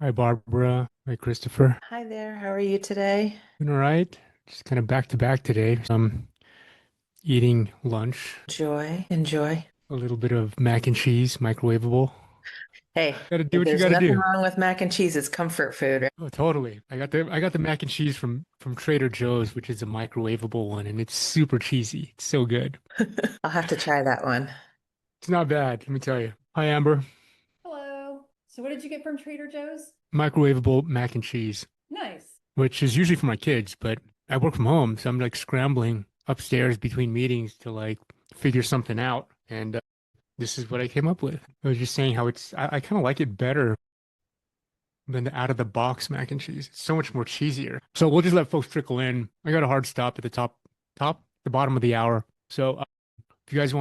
Hi, Barbara. Hi, Christopher. Hi there, how are you today? Doing all right. Just kind of back to back today. Eating lunch, Enjoy, enjoy. a little bit of mac and cheese, microwavable. Hey, Got to do what you there's got to nothing do. wrong with mac and cheese. It's comfort food, right? Oh, totally. I got the mac and cheese from Trader Joe's, which is a microwavable one, and it's super cheesy. It's so good. I'll have to try that one. It's not bad, let me tell you. Hi, Amber. Hello. So what did you get from Trader Joe's? Microwavable mac and cheese, Nice. which is usually for my kids, but I work from home, so I'm like scrambling upstairs between meetings to like figure something out. And this is what I came up with. I was just saying how I kind of like it better than the out of the box mac and cheese. It's so much more cheesier. So we'll just let folks trickle in. I got a hard stop at the bottom of the hour. So if you guys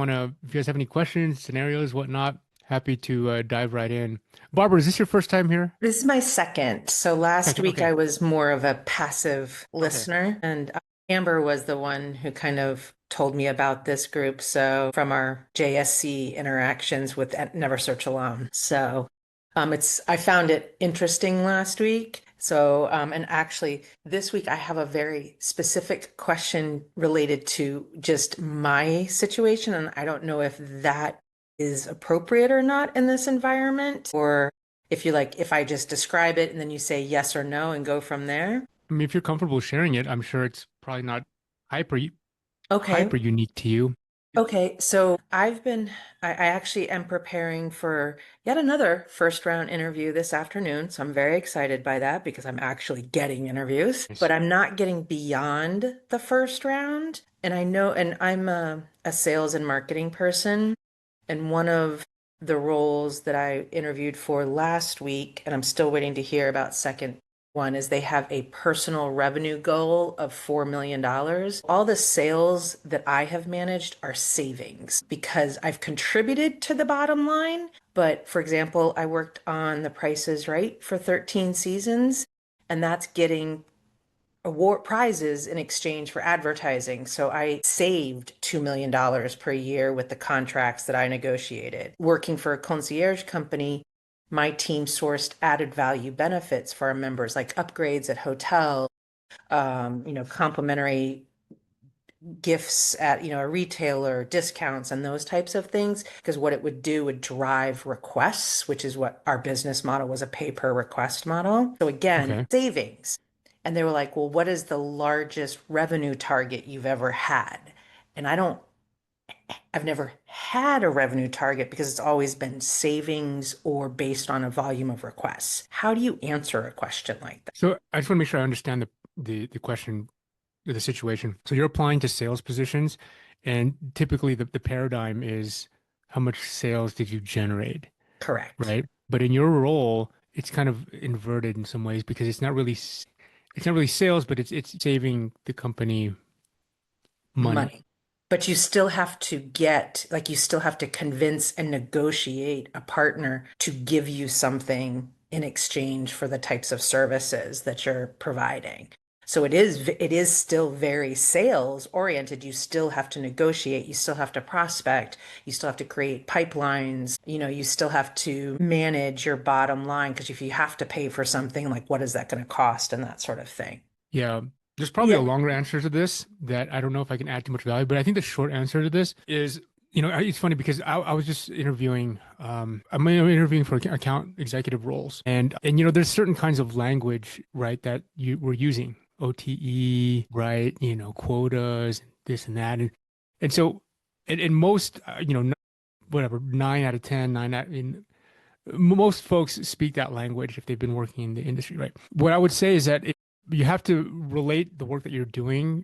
have any questions, scenarios, whatnot, happy to dive right in. Barbara, is this your first time here? This is my second. So last Second. week Okay. I was more of a passive Okay. listener, and Amber was the one who kind of told me about this group. So from our JSC interactions with Never Search Alone. So I found it interesting last week. So and actually this week I have a very specific question related to just my situation, and I don't know if that is appropriate or not in this environment, or if you like, if I just describe it and then you say yes or no and go from there. I mean, if you're comfortable sharing it, I'm sure it's probably not hyper Okay. hyper unique to you. Okay. So I actually am preparing for yet another first round interview this afternoon. So I'm very excited by that because I'm actually getting interviews, but Nice. I'm not getting beyond the first round. And I know, and I'm a sales and marketing person. And one of the roles that I interviewed for last week, and I'm still waiting to hear about second one, is they have a personal revenue goal of $4 million. All the sales that I have managed are savings because I've contributed to the bottom line. But for example, I worked on The Price is Right for 13 seasons, and that's getting award prizes in exchange for advertising. So I saved $2 million per year with the contracts that I negotiated. Working for a concierge company, my team sourced added value benefits for our members, like upgrades at hotel, complimentary gifts at, a retailer, discounts and those types of things. Because what it would do would drive requests, which is what our business model was, a pay per request model. So again, Okay. savings. And they were like, well, what is the largest revenue target you've ever had? And I've never had a revenue target because it's always been savings or based on a volume of requests. How do you answer a question like that? So I just want to make sure I understand the question, the situation. So you're applying to sales positions, and typically the paradigm is how much sales did you generate, Correct. right? But in your role, it's kind of inverted in some ways because it's not really sales, but it's saving the company money. Money. But you still have to you still have to convince and negotiate a partner to give you something in exchange for the types of services that you're providing. So it is still very sales oriented. You still have to negotiate, you still have to prospect, you still have to create pipelines, you still have to manage your bottom line because if you have to pay for something, like what is that going to cost and that sort of thing. Yeah, there's probably a Yeah. longer answer to this that I don't know if I can add too much value, but I think the short answer to this is, it's funny because I was just interviewing, I'm interviewing for account executive roles, and there's certain kinds of language, right, that you were using, OTE, right, quotas, this and that, and so, and most, whatever, 9 out of 10, most folks speak that language if they've been working in the industry, right? What I would say is that you have to relate the work that you're doing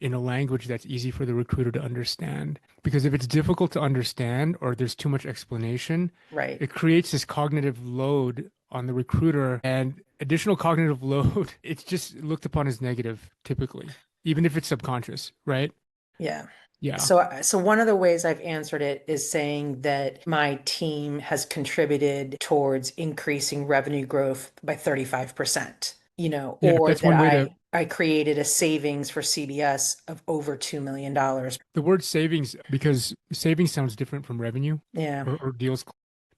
in a language that's easy for the recruiter to understand. Because if it's difficult to understand or there's too much explanation, Right. it creates this cognitive load on the recruiter, and additional cognitive load, it's just looked upon as negative typically, even if it's subconscious, right? Yeah. Yeah. So one of the ways I've answered it is saying that my team has contributed towards increasing revenue growth by 35%, Yeah, or that's that one way to I created a savings for CBS of over $2 million. the word savings, because savings sounds different from revenue Yeah. or deals.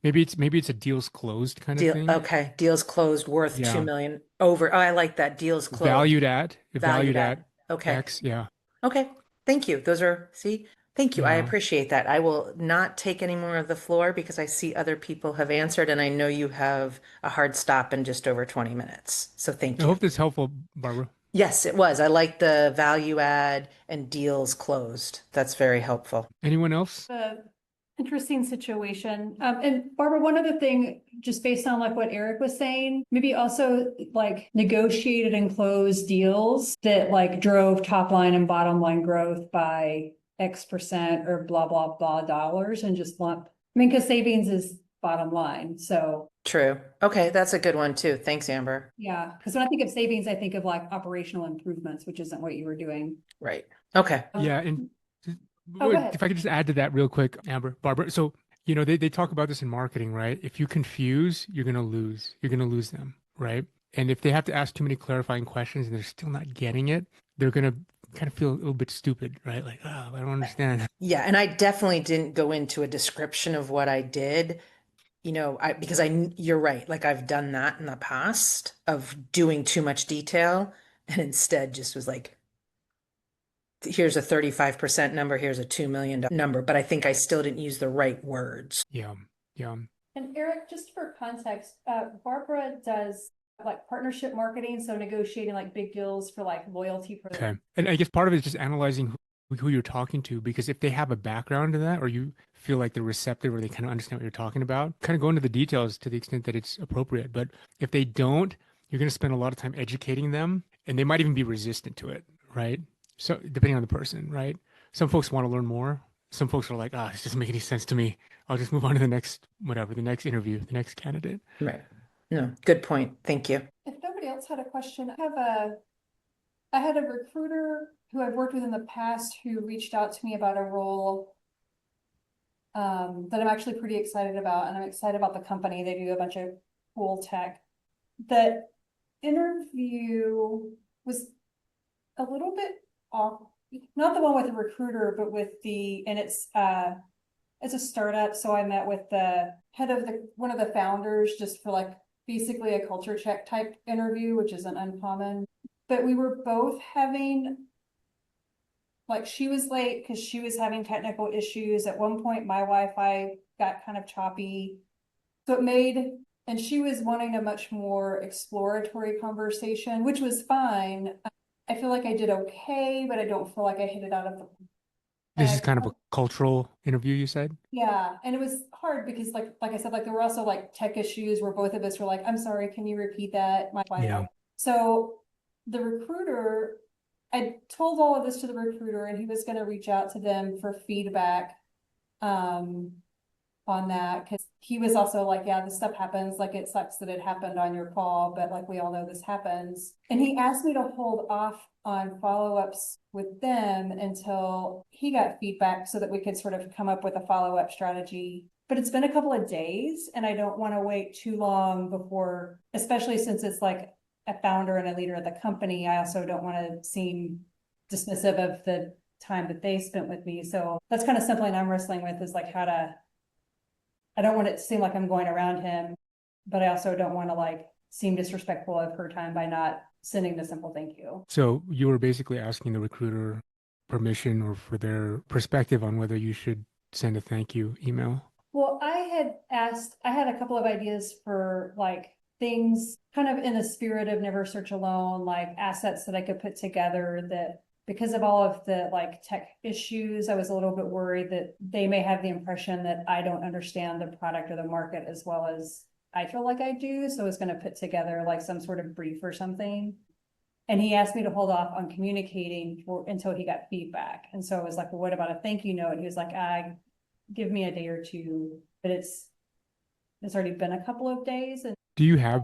maybe it's a deals closed kind of Deal, thing. okay, deals closed worth 2 Yeah. million over. Oh, I like that. Deals closed, Valued valued at at. Okay. X. Yeah. Okay. Thank you. See, thank you. I Yeah. appreciate that. I will not take any more of the floor because I see other people have answered and I know you have a hard stop in just over 20 minutes. So I thank you. hope this is helpful, Barbara. Yes, it was. I like the value add and deals closed. That's very helpful. Anyone else? A interesting situation. And Barbara, one other thing, just based on like what Eric was saying, maybe also like negotiated and closed deals that like drove top line and bottom line growth by X% or blah, blah, blah dollars and just lump. I mean, because savings is bottom line. So True. Okay, that's a good one too. Thanks, Amber. yeah, because when I think of savings, I think of like operational improvements, which isn't what you were doing. Right. Okay. Yeah, and just- Oh, go ahead. if I could just add to that real quick, Amber, Barbara. So, they talk about this in marketing, right? If you confuse, you're gonna lose. You're gonna lose them, right? And if they have to ask too many clarifying questions and they're still not getting it, they're gonna kind of feel a little bit stupid, right? Like, oh, I don't understand. Yeah, and I definitely didn't go into a description of what I did, because you're right. Like I've done that in the past of doing too much detail and instead just was like, here's a 35% number, here's a $2 million number, but I think I still didn't use the right words. Yeah, yeah. And Eric, just for context, Barbara does like partnership marketing, so negotiating like big deals for like loyalty Okay. programs. And I guess part of it is just analyzing who you're talking to, because if they have a background in that, or you feel like they're receptive or they kind of understand what you're talking about, kind of go into the details to the extent that it's appropriate. But if they don't, you're going to spend a lot of time educating them and they might even be resistant to it, right? So depending on the person, right? Some folks want to learn more. Some folks are like, ah, this doesn't make any sense to me. I'll just move on to the next, whatever, the next interview, the next candidate. Right. No, good point. Thank you. If nobody else had a question, I had a recruiter who I've worked with in the past who reached out to me about a role that I'm actually pretty excited about, and I'm excited about the company. They do a bunch of cool tech. The interview was a little bit off, not the one with the recruiter, but with and it's a startup. So I met with the head of one of the founders just for like basically a culture check type interview, which isn't uncommon. But we were both having, like, she was late because she was having technical issues. At one point, my Wi-Fi got kind of choppy. So and she was wanting a much more exploratory conversation, which was fine. I feel like I did okay, but I don't feel like I hit it out of the. This is kind of a cultural interview, you said? Yeah, and it was hard because like I said, like there were also like tech issues where both of us were like, I'm sorry, can you repeat that? My Yeah. Wi-Fi. So the recruiter, I told all of this to the recruiter and he was gonna reach out to them for feedback on that, because he was also like, yeah, this stuff happens, like it sucks that it happened on your call, but like we all know this happens. And he asked me to hold off on follow-ups with them until he got feedback so that we could sort of come up with a follow-up strategy. But it's been a couple of days and I don't want to wait too long before, especially since it's like a founder and a leader of the company. I also don't want to seem dismissive of the time that they spent with me. So that's kind of something I'm wrestling with, is like I don't want it to seem like I'm going around him, but I also don't want to like seem disrespectful of her time by not sending the simple thank you. So you were basically asking the recruiter permission or for their perspective on whether you should send a thank you email. Well, I had a couple of ideas for like things kind of in the spirit of Never Search Alone, like assets that I could put together that, because of all of the like tech issues, I was a little bit worried that they may have the impression that I don't understand the product or the market as well as I feel like I do. So I was going to put together like some sort of brief or something. And he asked me to hold off on communicating until he got feedback. And so I was like, well, what about a thank you note? And he was like, give me a day or two, but it's already been a couple of days. And Do you have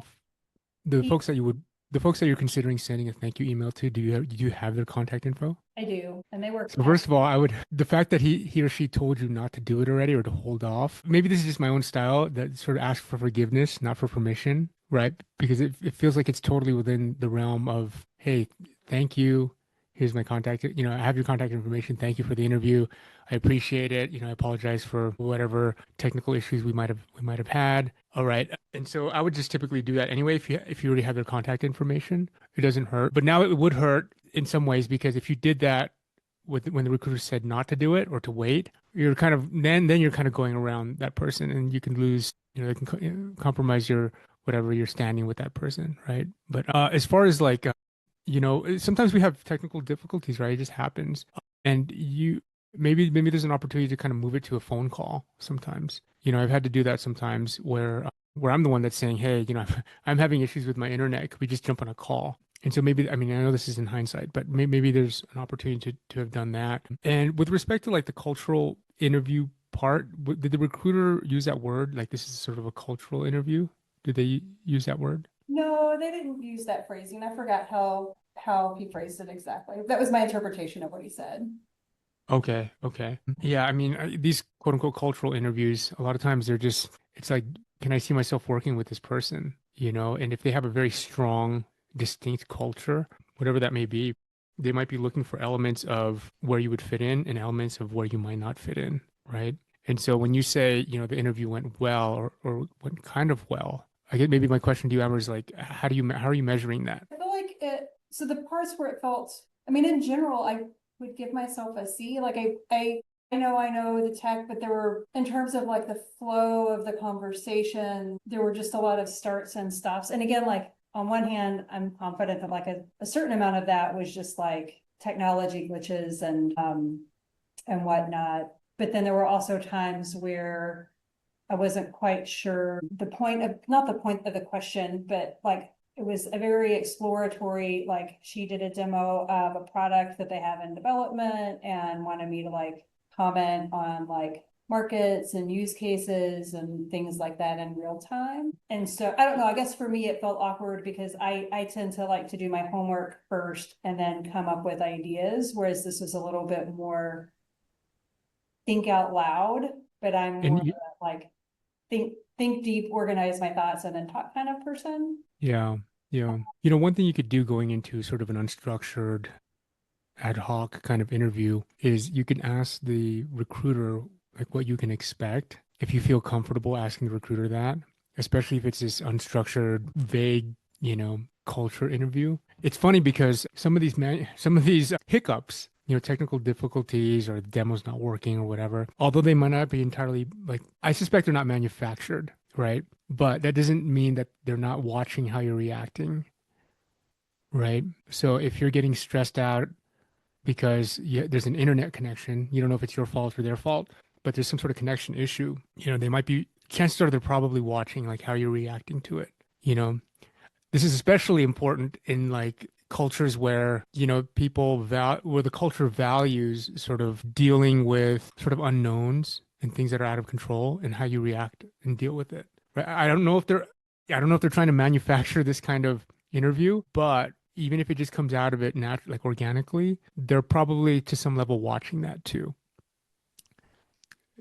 the he, folks that you're considering sending a thank you email to, do you have their contact info? I do, and they work. So first of all, the fact that he or she told you not to do it already or to hold off, maybe this is just my own style that sort of asks for forgiveness, not for permission, right? Because it feels like it's totally within the realm of, hey, thank you. here's my contact, I have your contact information. Thank you for the interview. I appreciate it. I apologize for whatever technical issues we might have had. All right. And so I would just typically do that anyway if you already have their contact information. It doesn't hurt. But now it would hurt in some ways because if you did that when the recruiter said not to do it or to wait, you're kind of then you're kind of going around that person and you can lose, they can compromise your whatever you're standing with that person, right? But as far as like sometimes we have technical difficulties, right? It just happens. And maybe there's an opportunity to kind of move it to a phone call sometimes. I've had to do that sometimes where I'm the one that's saying, hey, I'm having issues with my internet. Could we just jump on a call? And so maybe, I mean, I know this is in hindsight, but maybe there's an opportunity to have done that. And with respect to like the cultural interview part, did the recruiter use that word? Like this is sort of a cultural interview? Did they use that word? No, they didn't use that phrasing. I forgot how he phrased it exactly. That was my interpretation of what he said. Okay, okay. Yeah, I mean, these quote unquote cultural interviews, a lot of times it's like, can I see myself working with this person? And if they have a very strong, distinct culture, whatever that may be, they might be looking for elements of where you would fit in and elements of where you might not fit in, right? And so when you say, the interview went well or went kind of well, I get maybe my question to you, Amber, is like, how are you measuring that? I feel like so the parts where it felt, I mean, in general, I would give myself a C. Like I know the tech, but there were, in terms of like the flow of the conversation, there were just a lot of starts and stops. And again, like on one hand, I'm confident that like a certain amount of that was just like technology glitches and whatnot. But then there were also times where I wasn't quite sure the point of, not the point of the question, but like it was a very exploratory, like she did a demo of a product that they have in development and wanted me to like comment on like markets and use cases and things like that in real time. And so I don't know, I guess for me it felt awkward because I tend to like to do my homework first and then come up with ideas, whereas this was a little bit more think out loud, but I'm And more like think deep, organize my thoughts, and then talk kind of person. yeah, yeah. One thing you could do going into sort of an unstructured ad hoc kind of interview is you can ask the recruiter like what you can expect if you feel comfortable asking the recruiter that, especially if it's this unstructured, vague, culture interview. It's funny because some of these hiccups, technical difficulties or the demo's not working or whatever, although they might not be entirely like I suspect they're not manufactured, right? But that doesn't mean that they're not watching how you're reacting, right? So if you're getting stressed out because there's an internet connection. You don't know if it's your fault or their fault, but there's some sort of connection issue. They might be, chances are they're probably watching like how you're reacting to it. You know, this is especially important in like cultures where, where the culture values sort of dealing with sort of unknowns and things that are out of control and how you react and deal with it. Right? I don't know if they're trying to manufacture this kind of interview, but even if it just comes out of it like organically, they're probably to some level watching that too.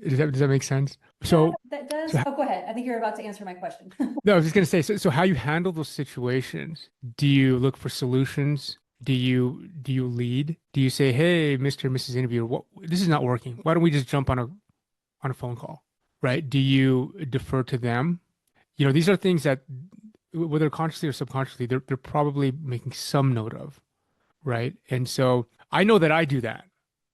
Does that make sense? Yeah, So, that does. so Oh, go ahead. I think you're about to answer my question. no, I was just gonna say, so how you handle those situations? Do you look for solutions? Do you lead? Do you say, "Hey, Mr. and Mrs. Interviewer, this is not working. Why don't we just jump on a phone call?" Right? Do you defer to them? These are things that, whether consciously or subconsciously, they're probably making some note of, right? And so I know that I do that.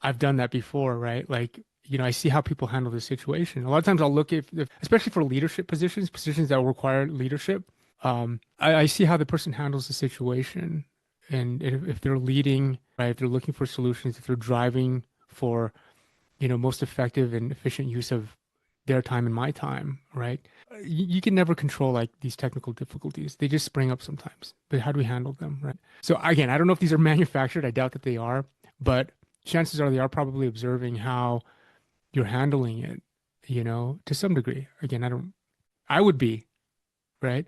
I've done that before, right? Like, I see how people handle the situation. A lot of times I'll look if especially for leadership positions that will require leadership. I see how the person handles the situation. And if they're leading, right, if they're looking for solutions, if they're driving for, most effective and efficient use of their time and my time, right? You can never control like these technical difficulties. They just spring up sometimes. But how do we handle them, right? So again, I don't know if these are manufactured. I doubt that they are, but chances are they are probably observing how you're handling it, to some degree. Again, I would be, right?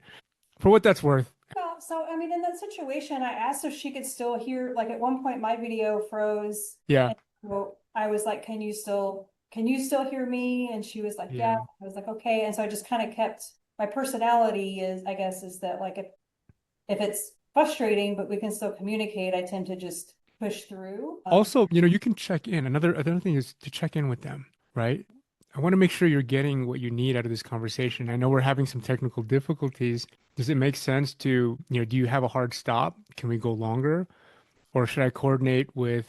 For what that's worth. Well, so I mean, in that situation, I asked if she could still hear. Like at one point, my video froze, Yeah. and so I was like, can you still hear me?" And she was like, "Yeah." Yeah. I was like, "Okay." And so I just kind of kept my personality is, I guess, is that like if it's frustrating, but we can still communicate, I tend to just push through. Also, you can check in. Another thing is to check in with them, right? I want to make sure you're getting what you need out of this conversation. I know we're having some technical difficulties. Does it make sense to, do you have a hard stop? Can we go longer? Or should I coordinate with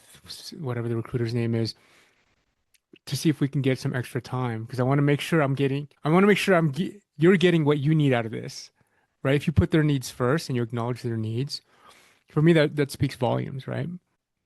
whatever the recruiter's name is to see if we can get some extra time? Because I want to make sure you're getting what you need out of this, right? If you put their needs first and you acknowledge their needs, for me, that speaks volumes, right?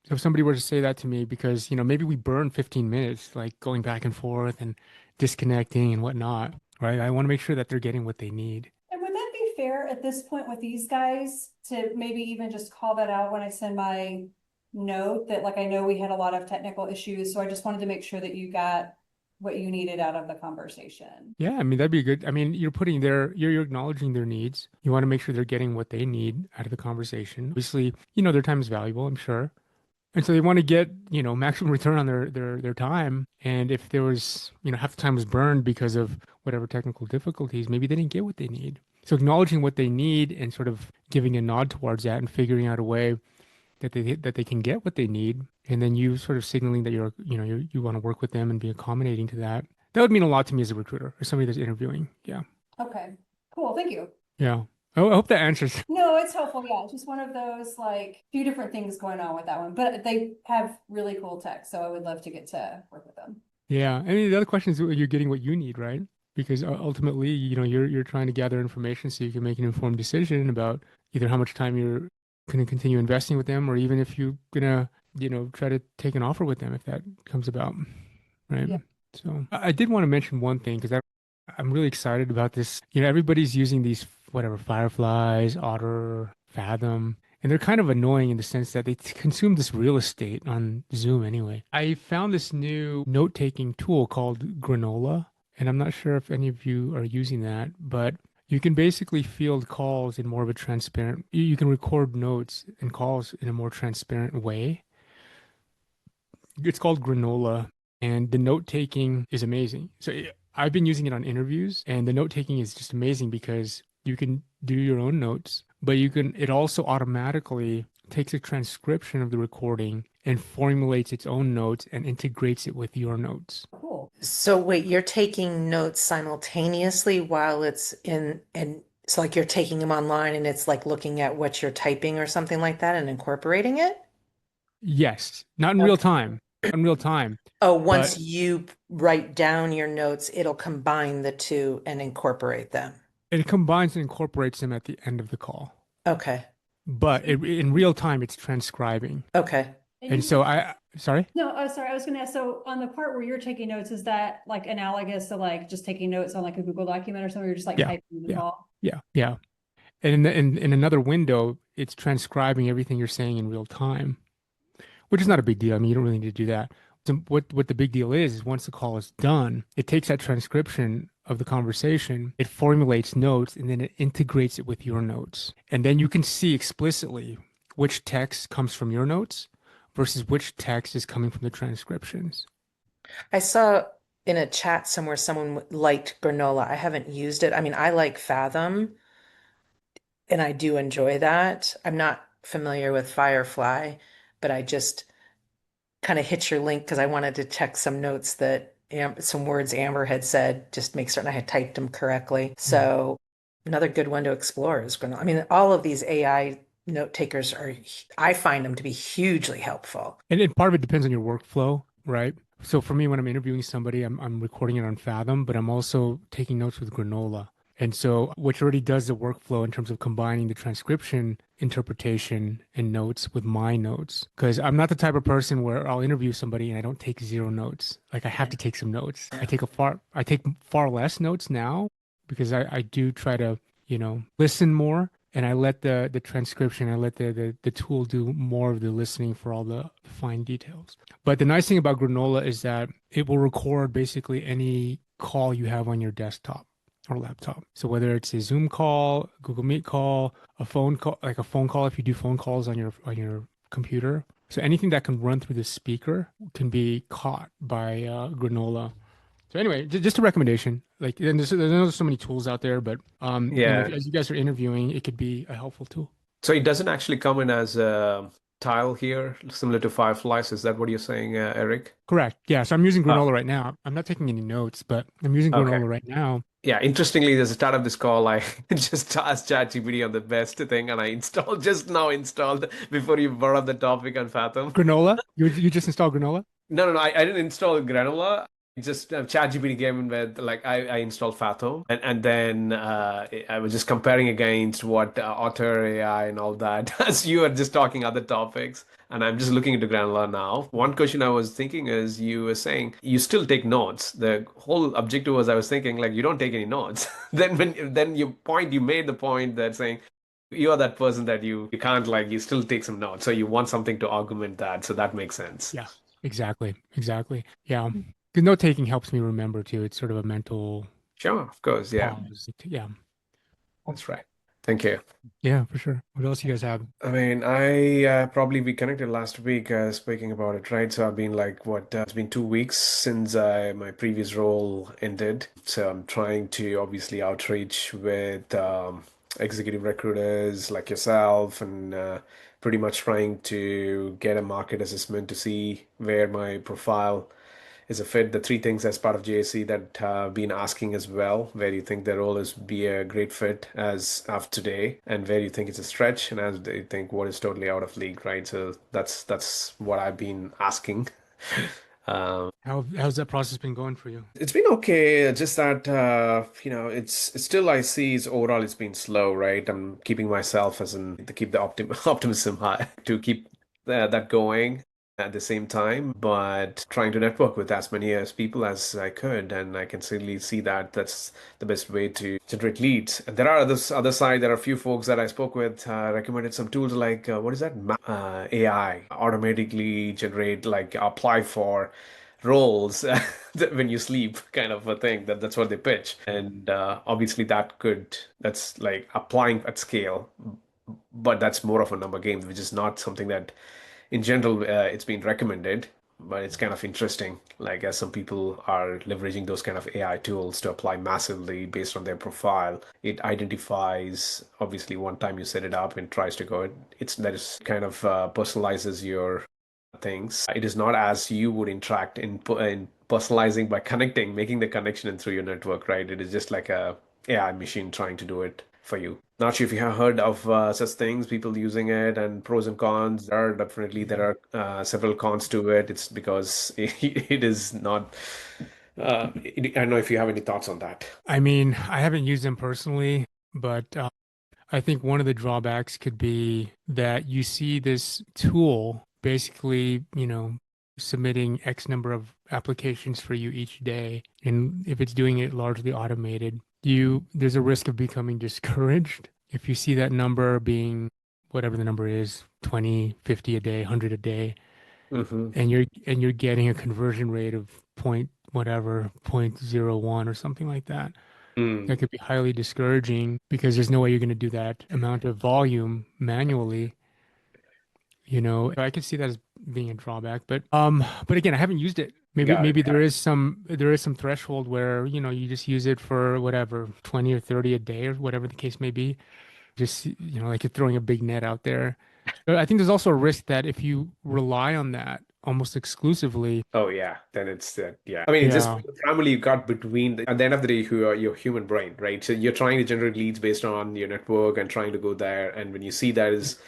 So if somebody were to say that to me, because, maybe we burn 15 minutes, like going back and forth and disconnecting and whatnot, right? I want to make sure that they're getting what they need. And would that be fair at this point with these guys to maybe even just call that out when I send my note that, like, I know we had a lot of technical issues, so I just wanted to make sure that you got what you needed out of the conversation. Yeah, I mean, that'd be good. I mean, you're acknowledging their needs. You want to make sure they're getting what they need out of the conversation. Obviously, their time is valuable, I'm sure. And so they want to get, maximum return on their time. And if there was, half the time was burned because of whatever technical difficulties, maybe they didn't get what they need. So acknowledging what they need and sort of giving a nod towards that and figuring out a way that they can get what they need, and then you sort of signaling that you want to work with them and be accommodating to that. That would mean a lot to me as a recruiter or somebody that's interviewing. Yeah. Okay, cool. Thank you. Yeah. I hope that answers. No, it's helpful. Yeah, it's just one of those like few different things going on with that one, but they have really cool tech, so I would love to get to work with them. Yeah. I mean, the other question is you're getting what you need, right? Because ultimately, you're trying to gather information so you can make an informed decision about either how much time you're going to continue investing with them, or even if you're gonna, try to take an offer with them if that comes about, right? Yeah. So I did want to mention one thing because I'm really excited about this. Everybody's using these whatever Fireflies, Otter, Fathom, and they're kind of annoying in the sense that they consume this real estate on Zoom anyway. I found this new note-taking tool called Granola, and I'm not sure if any of you are using that, but you can basically field calls in more of a transparent, you can record notes and calls in a more transparent way. It's called Granola, and the note taking is amazing. So I've been using it on interviews, and the note taking is just amazing because you can do your own notes, but it also automatically takes a transcription of the recording and formulates its own notes and integrates it with your notes. Cool. So wait, you're taking notes simultaneously while it's and it's like you're taking them online and it's like looking at what you're typing or something like that and incorporating it? Yes, not in real time, not in real time, Oh, but once you write down your notes, it'll combine the two and incorporate them. it combines and incorporates them at the end of the call. Okay. But in real time, it's transcribing. Okay. And so sorry? No, sorry, I was gonna ask, so on the part where you're taking notes, is that like analogous to like just taking notes on like a Google document or something, or you're just like Yeah, typing the yeah, call? yeah. And in another window, it's transcribing everything you're saying in real time, which is not a big deal. I mean, you don't really need to do that. So what the big deal is once the call is done, it takes that transcription of the conversation, it formulates notes, and then it integrates it with your notes. And then you can see explicitly which text comes from your notes versus which text is coming from the transcriptions. I saw in a chat somewhere someone liked granola. I haven't used it. I mean, I like Fathom and I do enjoy that. I'm not familiar with Firefly, but I just kind of hit your link because I wanted to check some notes that some words Amber had said, just make certain I had typed them correctly. So another good one to explore is granola. I mean, all of these AI note takers I find them to be hugely helpful. And part of it depends on your workflow, right? So for me, when I'm interviewing somebody, I'm recording it on Fathom, but I'm also taking notes with Granola. And so which already does the workflow in terms of combining the transcription, interpretation, and notes with my notes. Because I'm not the type of person where I'll interview somebody and I don't take zero notes. Like I have to take some notes. I take far less notes now because I do try to, listen more. And I let the transcription, I let the tool do more of the listening for all the fine details. But the nice thing about Granola is that it will record basically any call you have on your desktop or laptop. So whether it's a Zoom call, Google Meet call, a phone call, like a phone call if you do phone calls on your computer. So anything that can run through the speaker can be caught by Granola. So anyway, just a recommendation. Like, and there's so many tools out there, but Yeah. as you guys are interviewing, it could be a helpful tool. So it doesn't actually come in as a tile here, similar to Fireflies. Is that what you're saying, Eric? Correct. Yeah. So I'm using Oh, Granola right now. I'm not taking any notes, but I'm using okay. Granola right now. Yeah, interestingly, there's a start of this call. I just asked ChatGPT on the best thing, and I installed just now installed before you brought up the topic on Fathom. Granola? You just installed Granola? No. I didn't install Granola. Just ChatGPT came in with like I installed Fathom, and then I was just comparing against what Otter AI and all that. As you were just talking other topics, and I'm just looking into Granola now. One question I was thinking is you were saying you still take notes. The whole objective was I was thinking like you don't take any notes. Then you made the point that saying you are that person that you can't like you still take some notes, so you want something to augment that. So that makes sense. Yeah. Exactly. Exactly. Yeah. Because note taking helps me remember too. It's sort of a mental Sure, of course, yeah, pause. Yeah. that's right. Thank you. Yeah, for sure. What else you guys have? I mean, I probably we connected last week speaking about it, right? So I've been like, what? It's been 2 weeks since my previous role ended. So I'm trying to obviously outreach with executive recruiters like yourself and pretty much trying to get a market assessment to see where my profile is a fit. The three things as part of JSC that been asking as well, where you think the role is be a great fit as of today, and where you think it's a stretch, and as they think what is totally out of league, right? So that's what I've been asking. How's that process been going for you? It's been okay, just that it's still I see it's overall it's been slow, right? I'm keeping myself as in to keep the optimism high to keep that going at the same time, but trying to network with as many as people as I could, and I can certainly see that that's the best way to generate leads. And there are others other side. There are a few folks that I spoke with recommended some tools like what is that AI automatically generate like apply for roles when you sleep kind of a thing that's what they pitch and obviously that's like applying at scale but that's more of a number game which is not something that in general it's been recommended but it's kind of interesting like as some people are leveraging those kind of AI tools to apply massively based on their profile. It identifies obviously one time you set it up and tries to go it's that is kind of personalizes your things. It is not as you would interact in personalizing by connecting, making the connection and through your network, right? It is just like a AI machine trying to do it for you. Not sure if you have heard of such things, people using it and pros and cons. There are several cons to it. It's because it is not. I don't know if you have any thoughts on that. I mean, I haven't used them personally, but I think one of the drawbacks could be that you see this tool basically, submitting X number of applications for you each day. And if it's doing it largely automated, there's a risk of becoming discouraged. If you see that number being whatever the number is, 20, 50 a day, 100 a day, Mm-hmm. and you're getting a conversion rate of point whatever, 0.01 or something like that. Mm. That could be highly discouraging because there's no way you're going to do that amount of volume manually. I could see that as being a drawback, but again, I haven't used it. Maybe Got it. maybe there is some threshold where, you just use it for whatever, 20 or 30 a day or whatever the case may be. Just, like you're throwing a big net out there. But I think there's also a risk that if you rely on that almost exclusively, Oh yeah, then it's that. Yeah, I mean, it's just yeah, the family you got between. At the end of the day, who are your human brain, right? So you're trying to generate leads based on your network and trying to go there. And when you see that is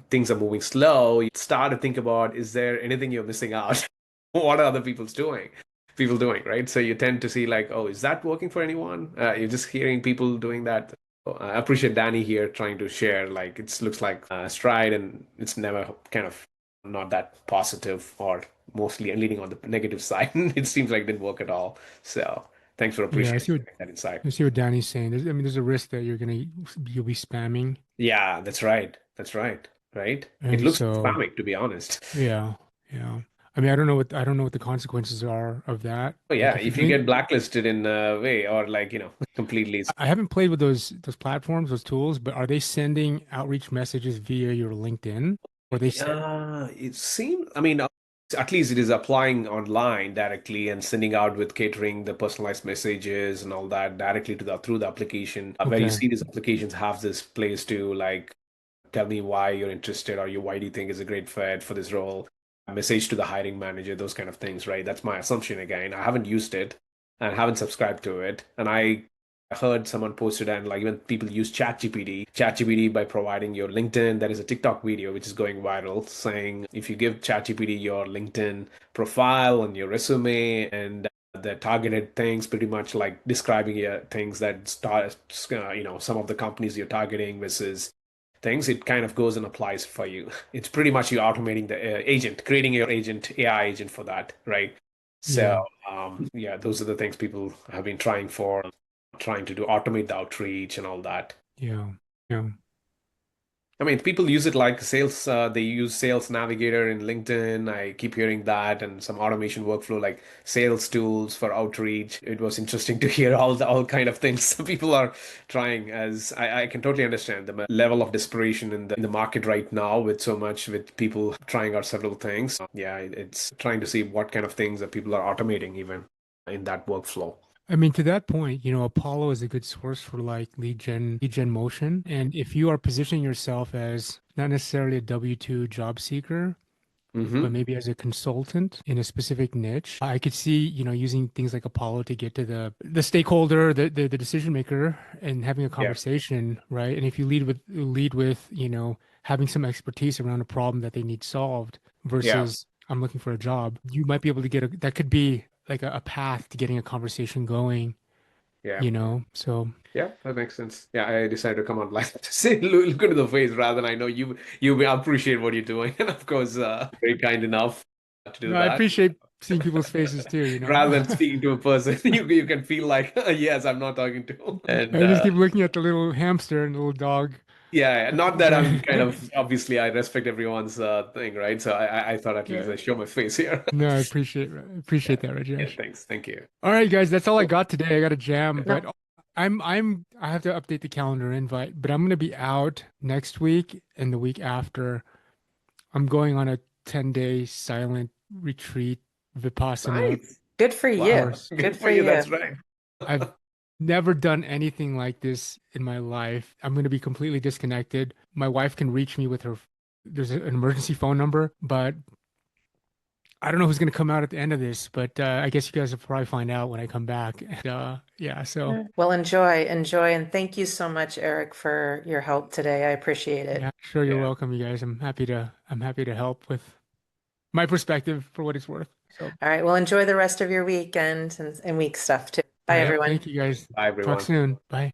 things are moving slow, you start to think about: is there anything you're missing out? What are other people's doing? People doing, right? So you tend to see like, oh, is that working for anyone? You're just hearing people doing that. I appreciate Danny here trying to share. Like it looks like stride, and it's never kind of not that positive or mostly leaning on the negative side. It seems like it didn't work at all. So thanks for yeah, I appreciating see what that insight. I see what Danny's saying. There's a risk that you'll be spamming, Yeah, that's right. That's right. Right. It and looks so spamming, to be honest. yeah, yeah. I mean, I don't know what the consequences are of that. Oh yeah, Like if you're if you doing, get blacklisted in a way or like, completely. I haven't played with those platforms, those tools, but are they sending outreach messages via your LinkedIn, or they send? It seems, I mean, at least it is applying online directly and sending out with catering the personalized messages and all that directly to the through the application. Where you Okay, see these applications have this place to like tell me why you're interested, or why do you think is a great fit for this role? A message to the hiring manager, those kind of things, right? That's my assumption again. I haven't used it and haven't subscribed to it. And I heard someone posted, and like even people use ChatGPT by providing your LinkedIn. There is a TikTok video which is going viral saying if you give ChatGPT your LinkedIn profile and your resume and the targeted things, pretty much like describing your things that start, some of the companies you're targeting versus things, it kind of goes and applies for you. It's pretty much you automating the agent, creating your agent, AI agent for that, right? So, Yeah. yeah, those are the things people have been trying to do, automate the outreach and all that. Yeah. Yeah. I mean, people use it like sales, they use Sales Navigator in LinkedIn. I keep hearing that, and some automation workflow like sales tools for outreach. It was interesting to hear all kind of things people are trying. As I can totally understand the level of desperation in the market right now, with so much with people trying out several things. Yeah, it's trying to see what kind of things that people are automating even in that workflow. I mean, to that point, Apollo is a good source for like lead gen motion. And if you are positioning yourself as not necessarily a W-2 job seeker, but Mm-hmm. maybe as a consultant in a specific niche, I could see, using things like Apollo to get to the stakeholder, the decision maker, and having a Yeah, conversation, right? And if you lead with, having some expertise around a problem that they need solved yeah, versus I'm looking for a job, you might be able to that could be like a path to getting a conversation going, yeah. So Yeah, that makes sense. Yeah, I decided to come on live to say look into the face rather than I know you will appreciate what you're doing, and of course, very kind enough to do no, I that. appreciate seeing people's faces too. Rather than speaking to a person, you can feel like yes, I'm not talking to. And I just keep looking at the little hamster and the little dog. yeah, not that I'm kind Trying. of obviously I respect everyone's thing, right? So I thought at least Yeah. I show my face here. No, I Yeah, appreciate that, yeah, Rajesh. thanks, thank you. All right, guys, that's all I got today. I got a jam, No, but I have to update the calendar invite, but I'm gonna be out next week and the week after. I'm going on a 10-day silent retreat, Vipassana Nice. good for you. Wow, Good good for for you. you. That's right. I've never done anything like this in my life. I'm going to be completely disconnected. My wife can reach me with there's an emergency phone number, but I don't know who's going to come out at the end of this, but I guess you guys will probably find out when I come back. And, yeah, so Well, enjoy, and thank you so much, Eric, for your help today. I appreciate it. yeah, sure, you're Yeah. welcome, you guys. I'm happy to help with my perspective for what it's worth. So, All right. Well, enjoy the rest of your weekend and week stuff too. all Bye, right, everyone. thank you guys. Bye, Talk everyone. soon. Bye.